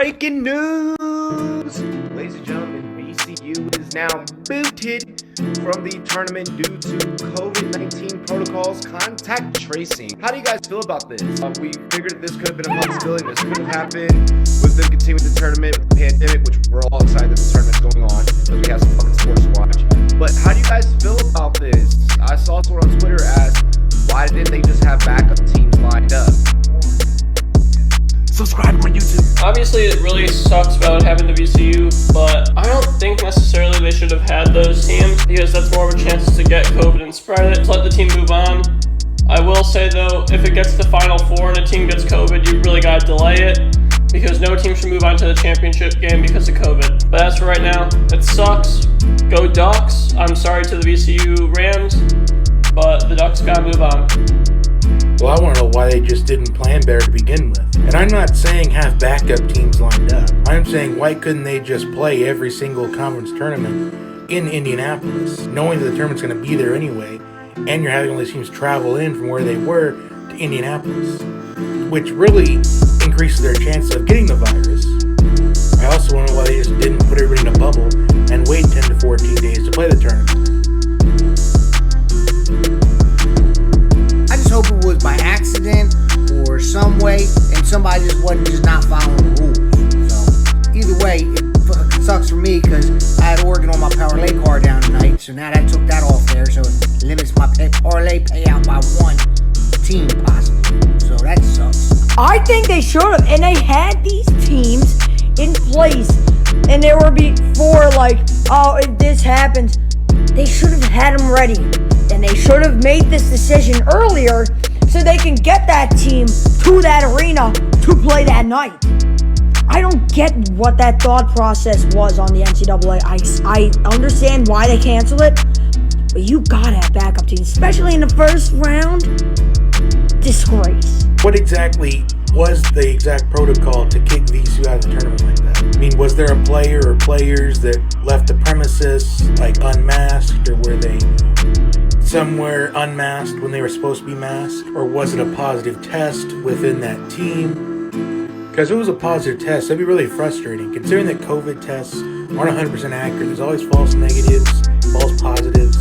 Breaking news! Ladies and gentlemen, VCU is now booted from the tournament due to COVID-19 protocols, contact tracing. How do you guys feel about this? We figured this could have been a possibility. This could have happened with them continuing the tournament with the pandemic, which we're all excited that the tournament's going on because we have some fucking sports to watch. But how do you guys feel about this? I saw someone on Twitter ask, why didn't they just have backup teams lined up? Subscribe on YouTube. Obviously, it really sucks about having the VCU, but I don't think necessarily they should have had those teams because that's more of a chance to get COVID and spread it. Just let the team move on. I will say though, if it gets to the Final Four and a team gets COVID, you really gotta delay it because no team should move on to the championship game because of COVID. But as for right now, it sucks. Go Ducks. I'm sorry to the VCU Rams, but the Ducks gotta move on. Well, I want to know why they just didn't plan better to begin with. And I'm not saying have backup teams lined up. I'm saying why couldn't they just play every single conference tournament in Indianapolis, knowing that the tournament's going to be there anyway, and you're having all these teams travel in from where they were to Indianapolis, which really increases their chance of getting the virus. I also want to know why they just didn't put everybody in a bubble and wait 10 to 14 days to play the tournament. I just hope it was by accident or some way, and somebody just wasn't just not following the rules. So either way, it fucking sucks for me because I had Oregon on my parlay card down tonight. So now that took that off there, so it limits my parlay payout by one team possibly. So that sucks. I think they should have, and they had these teams in place, and they were before like, oh, if this happens, they should have had them ready. And they should have made this decision earlier so they can get that team to that arena to play that night. I don't get what that thought process was on the NCAA. I understand why they canceled it, but you gotta have backup teams, especially in the first round. Disgrace. What exactly was the exact protocol to kick VCU out of the tournament like that? I mean, was there a player or players that left the premises like unmasked, or were they somewhere unmasked when they were supposed to be masked? Or was it a positive test within that team? Because if it was a positive test, that'd be really frustrating, considering that COVID tests aren't 100% accurate. There's always false negatives, false positives.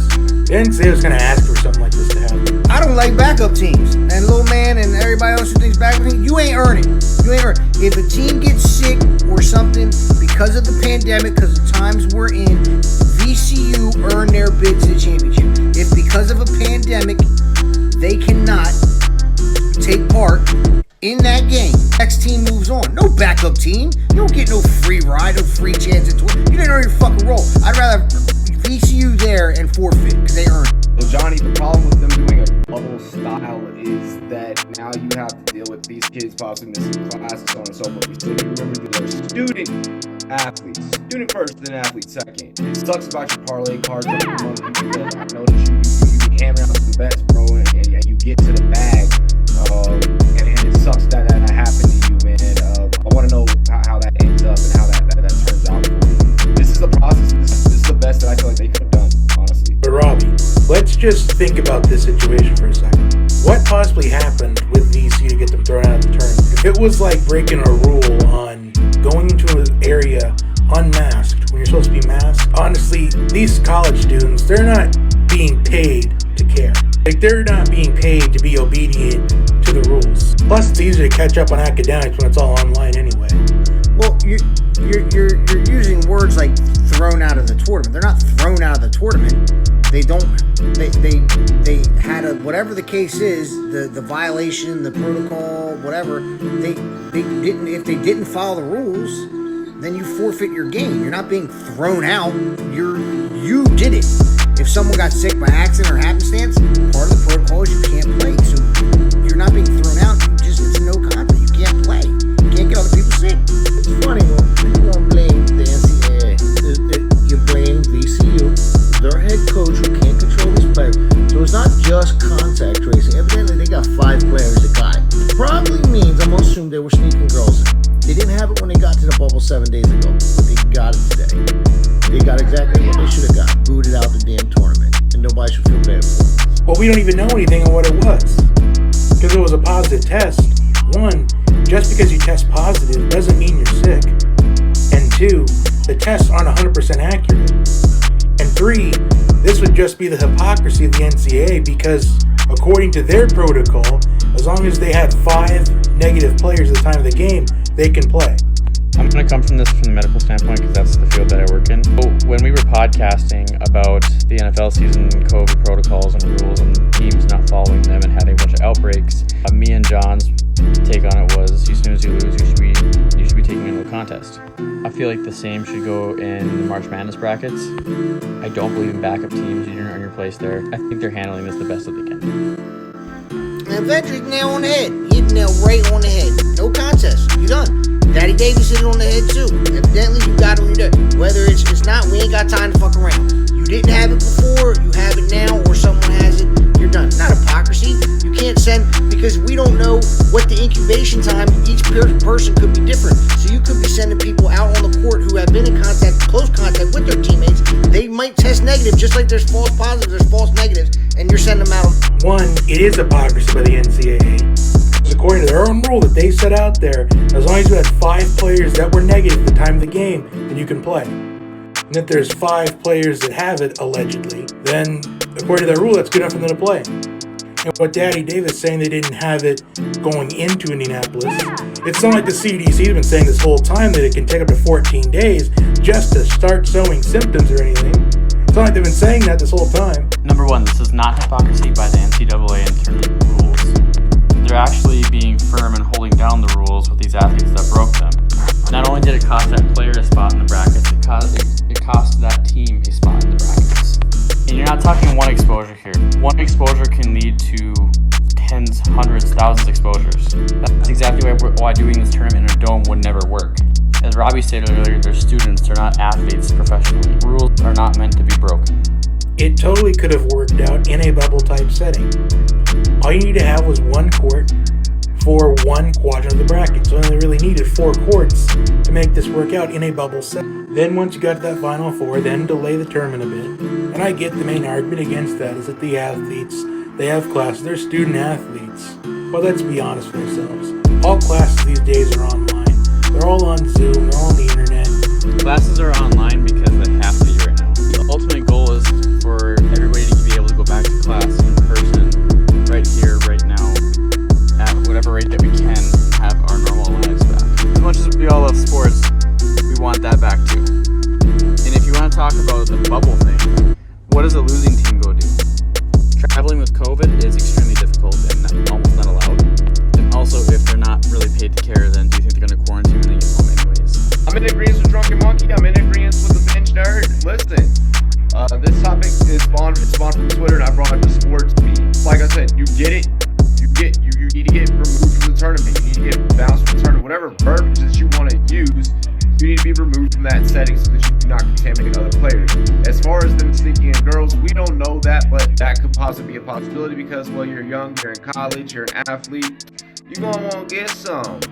They didn't say it was going to ask for something like this to happen. I don't like backup teams. And little man and everybody else who thinks backup teams, you ain't earning. You ain't earning. If a team gets sick or something because of the pandemic, because of the times we're in, VCU earn their bid to the championship. If because of a pandemic they cannot take part in that game, next team moves on. No backup team. You don't get no free ride, no free chance at you didn't earn your fucking role. I'd rather VCU there and forfeit because they earned. So Johnny, the problem with them doing a bubble style is that now you have to deal with these kids possibly missing classes, so on and so forth. You still need to remember that they're student athletes. Student first, then athlete second. It sucks about your parlay cards every month because I know that you be hammering out some bets, bro, and you get to the bag. And it sucks that happened to you, man. I want to know how that ends up and how that turns out for you. This is the process. This is the best that I feel like they could have done, honestly. But Robbie, let's just think about this situation for a second. What possibly happened with VCU to get them thrown out of the tournament? If it was like breaking a rule on going into an area unmasked when you're supposed to be masked, honestly, these college students, they're not being paid to care. Like, they're not being paid to be obedient to the rules. Plus, it's easier to catch up on academics when it's all online anyway. Well, you're using words like thrown out of the tournament. They're not thrown out of the tournament. They had a, whatever the case is, the violation, the protocol, whatever, they didn't, if they didn't follow the rules, then you forfeit your game. You're not being thrown out. You did it. If someone got sick by accident or happenstance, part of the protocol is you can't play. So you're not being thrown out. It's no contest. You can't play. You can't get other people sick. It's funny, well, you don't blame the NCAA. You blame VCU, their head coach who can't control his players. So it's not just contact tracing. Evidently, they got 5 players that got it. Probably means, I'm going to assume they were sneaking girls in. They didn't have it when they got to the bubble 7 days ago, but they got it today. They got exactly what they should have got. Booted out the damn tournament. And nobody should feel bad for them. Well, we don't even know anything on what it was. Because it was a positive test. One, just because you test positive doesn't mean you're sick. tests aren't 100% accurate. And 3, this would just be the hypocrisy of the NCAA because according to their protocol, as long as they had 5 negative players at the time of the game, they can play. I'm going to come from this from the medical standpoint because that's the field that I work in. So when we were podcasting about the NFL season, COVID protocols and rules and teams not following them and having a bunch of outbreaks, me and John's take on it was, as soon as you lose, you should be taking into a contest. I feel like the same should go in the March Madness brackets. I don't believe in backup teams. You didn't earn your place there. I think they're handling this the best that they can. And Vendrick nail on the head. He hit the nail right on the head. No contest. You done. Daddy Davis hit it on the head too. Evidently you got it when you're there. Whether it's not, we ain't got time to fuck around. You didn't have it before, you have it now, or someone has it, you're done. Not hypocrisy. You can't send, because we don't know what the incubation time, each person could be different. So you could be sending people out on the court who have been in contact, close contact with their teammates. They might test negative, just like there's false positives, there's false negatives, and you're sending them out. 1, it is hypocrisy by the NCAA. According to their own rule that they set out there, as long as you had 5 players that were negative at the time of the game, then you can play. And if there's 5 players that have it, allegedly, then according to their rule, that's good enough for them to play. And what Daddy Davis saying they didn't have it going into Indianapolis, it's not like the CDC has been saying this whole time that it can take up to 14 days just to start showing symptoms or anything. It's not like they've been saying that this whole time. Number 1, this is not hypocrisy by the NCAA in terms of rules. They're actually being firm and holding down the rules with these athletes that broke them. Not only did it cost that player a spot in the brackets, it cost that team a spot in the brackets. And you're not talking one exposure here. One exposure can lead to tens, hundreds, thousands of exposures. That's exactly why doing this tournament in a dome would never work. As Robbie stated earlier, they're students, they're not athletes professionally. Rules are not meant to be broken. It totally could have worked out in a bubble type setting. All you need to have was 1 court for 1 quadrant of the bracket. So they really needed 4 courts to make this work out in a bubble set. Then once you got to that Final 4, then delay the tournament a bit. And I get the main argument against that is that the athletes, they have classes, they're student athletes. Well, let's be honest with ourselves. All classes these days are online. They're all on Zoom, they're all on the internet. Classes are online because they have to be right now. The ultimate goal is for everybody to be able to go back to class in person, right here, right now, at whatever rate that we can, have our normal lives back. As much as we all love sports, we want that back too. And if you want to talk about the bubble thing, what does a losing team go do? Traveling with COVID is extremely difficult and almost not allowed. And also, if they're not really paid to care, then do you think they're going to quarantine when they get home anyways? I'm in agreement with Drunken Monkey. I'm in agreement with the Bench Nerd. Listen, this topic is spawned from Twitter, and I brought it to sports beat. Like I said, you get it. You need to get removed from the tournament. You need to get bounced from the tournament. Whatever verbiage that you want to use, you need to be removed from that setting so that you do not contaminate other players. As far as them sneaking in girls, we don't know that, but that could possibly be a possibility because, well, you're young, you're in college, you're an athlete. You're going to want to get some.